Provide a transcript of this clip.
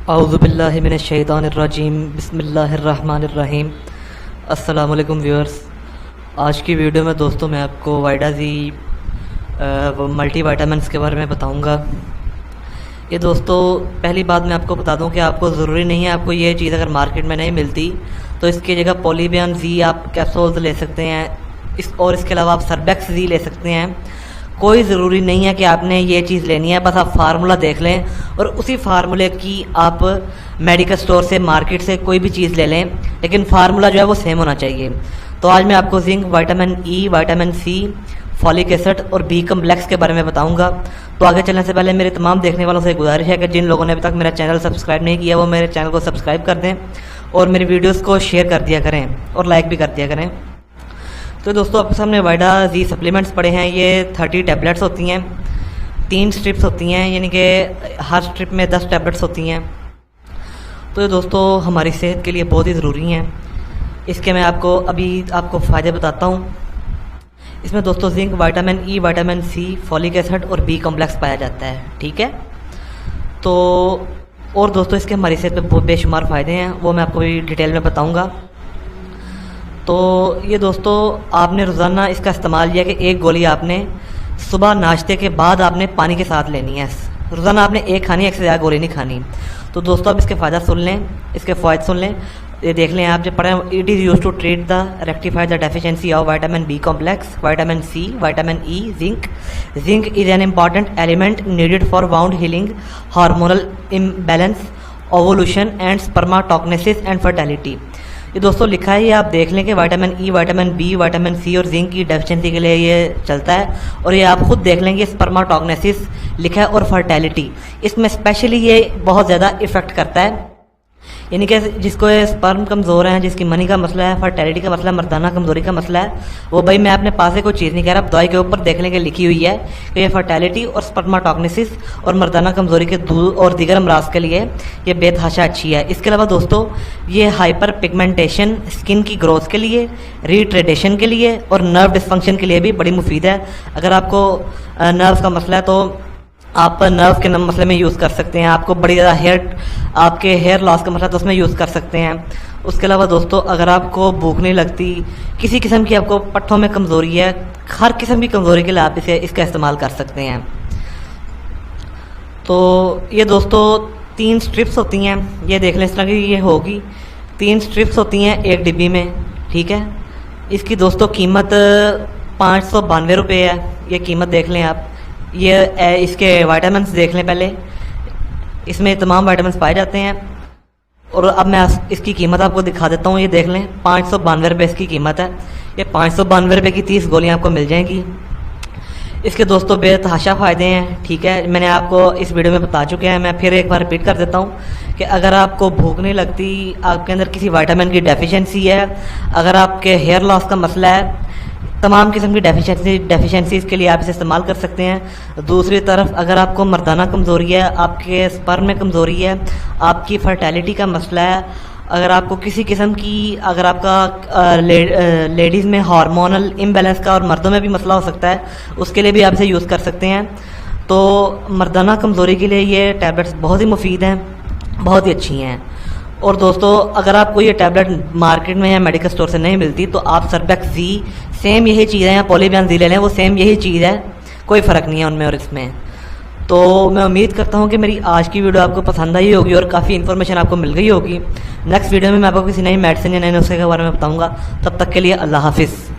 औज़ुबिल्लाहि मिनश्शैतानिर्रजीम बिस्मिल्लाहिर्रहमानिर्रहीम। अस्सलाम वालेकुम व्यूअर्स। आज की वीडियो में दोस्तों मैं आपको वाइडाजी मल्टी वाइटामिन्स के बारे में बताऊंगा। ये दोस्तों पहली बात मैं आपको बता दूं कि आपको ज़रूरी नहीं है, आपको ये चीज़ अगर मार्केट में नहीं मिलती तो इसकी जगह पॉलीबियन जी आप कैप्सूल्स ले सकते हैं और इसके अलावा आप सरबेक्स जी ले सकते हैं। कोई ज़रूरी नहीं है कि आपने ये चीज़ लेनी है, बस आप फार्मूला देख लें और उसी फार्मूले की आप मेडिकल स्टोर से मार्केट से कोई भी चीज़ ले लें, लेकिन फार्मूला जो है वो सेम होना चाहिए। तो आज मैं आपको zinc, vitamin E, vitamin C, folic acid और बी कम्प्लेक्स के बारे में बताऊंगा। तो आगे चलने से पहले मेरे तमाम देखने वालों से गुजारिश है कि जिन लोगों ने अभी तक मेरा चैनल सब्सक्राइब नहीं किया वो मेरे चैनल को सब्सक्राइब कर दें और मेरी वीडियोज़ को शेयर कर दिया करें और लाइक भी कर दिया करें। तो दोस्तों आपके सामने वाइडा जी सप्लीमेंट्स पड़े हैं। ये 30 टैबलेट्स होती हैं, 3 स्ट्रिप्स होती हैं, यानी कि हर स्ट्रिप में 10 टैबलेट्स होती हैं। तो ये दोस्तों हमारी सेहत के लिए बहुत ही ज़रूरी हैं। इसके मैं आपको फ़ायदे बताता हूँ। इसमें दोस्तों zinc, vitamin E, vitamin C, folic acid और बी कॉम्प्लेक्स पाया जाता है, ठीक है। तो और दोस्तों इसके हमारी सेहत में बहुत बेशुमार फ़ायदे हैं, वो मैं आपको भी डिटेल में बताऊँगा। तो ये दोस्तों आपने रोज़ाना इसका इस्तेमाल किया कि एक गोली आपने सुबह नाश्ते के बाद आपने पानी के साथ लेनी है। रोज़ाना आपने एक खानी है, एक से ज़्यादा गोली नहीं खानी। तो दोस्तों आप इसके फ़ायदा सुन लें, इसके फ़ायदे सुन लें। ये देख लें आप जब पढ़ें, it is use to treat the rectify the deficiency of vitamin B complex, vitamin C, vitamin E, zinc. Zinc is an important element needed for wound healing, hormonal imbalance, ovulation and spermatogenesis and fertility. ये दोस्तों लिखा है, ये आप देख लें कि vitamin E, vitamin B, vitamin C और जिंक की डेफिशिएंसी के लिए ये चलता है। और ये आप खुद देख लेंगे स्पर्माटोगनेसिस लिखा है और फर्टिलिटी, इसमें स्पेशली ये बहुत ज़्यादा इफेक्ट करता है। यानी कि जिसको स्पर्म कमज़ोर है, जिसकी मनी का मसला है, फर्टिलिटी का मसला है, मर्दाना कमज़ोरी का मसला है, वो भाई मैं अपने पास से कोई चीज़ नहीं कह रहा, दवाई के ऊपर देखने के लिखी हुई है कि ये फर्टिलिटी और स्पर्माटोगनेसिस और मर्दाना कमज़ोरी के दूर और दीगर अमराज के लिए ये बेतहाशा अच्छी है। इसके अलावा दोस्तों ये हाइपर पिगमेंटेशन, स्किन की ग्रोथ के लिए, रीट्रेडेशन के लिए और नर्व डिस्फंक्शन के लिए भी बड़ी मुफीद है। अगर आपको नर्व का मसला है तो आप नर्व के मसले में यूज़ कर सकते हैं। आपको बड़ी ज़्यादा आपके हेयर लॉस का मसला तो उसमें यूज़ कर सकते हैं। उसके अलावा दोस्तों अगर आपको भूख नहीं लगती, किसी किस्म की आपको पट्ठों में कमज़ोरी है, हर किस्म की कमज़ोरी के लिए आप इसका इस्तेमाल कर सकते हैं। तो ये दोस्तों 3 स्ट्रिप्स होती हैं, ये देख लें इस तरह की ये होगी, 3 स्ट्रिप्स होती हैं एक डिब्बी में, ठीक है। इसकी दोस्तों कीमत 592 रुपये है, ये कीमत देख लें आप। ये इसके विटामिन्स देख लें पहले, इसमें तमाम विटामिन्स पाए जाते हैं। और अब मैं इसकी कीमत आपको दिखा देता हूँ। ये देख लें 592 रुपये इसकी कीमत है। ये 592 रुपये की 30 गोलियाँ आपको मिल जाएंगी। इसके दोस्तों बेतहाशा फ़ायदे हैं, ठीक है, मैंने आपको इस वीडियो में बता चुके हैं। मैं फिर एक बार रिपीट कर देता हूँ कि अगर आपको भूख नहीं लगती, आपके अंदर किसी विटामिन की डेफिशिएंसी है, अगर आपके हेयर लॉस का मसला है, तमाम किस्म की डेफिशिएंसीज़ के लिए आप इसे इस्तेमाल कर सकते हैं। दूसरी तरफ अगर आपको मर्दाना कमज़ोरी है, आपके स्पर्म में कमज़ोरी है, आपकी फर्टिलिटी का मसला है, अगर आपको किसी किस्म की, अगर आपका लेडीज़ में हार्मोनल इम्बैलेंस का और मर्दों में भी मसला हो सकता है, उसके लिए भी आप इसे यूज़ कर सकते हैं। तो मर्दाना कमज़ोरी के लिए ये टैबलेट्स बहुत ही मुफीद हैं, बहुत ही अच्छी हैं। और दोस्तों अगर आपको ये टैबलेट मार्केट में या मेडिकल स्टोर से नहीं मिलती तो आप सरबेक्स जी, सेम यही चीज़ है, या पॉलीबियन जी ले लें, वो सेम यही चीज़ है, कोई फ़र्क नहीं है उनमें और इसमें। तो मैं उम्मीद करता हूँ कि मेरी आज की वीडियो आपको पसंद आई होगी और काफ़ी इन्फॉर्मेशन आपको मिल गई होगी। नेक्स्ट वीडियो में मैं आपको किसी नई मेडिसिन या नए नुस्खे के बारे में बताऊँगा। तब तक के लिए अल्लाह हाफिज़।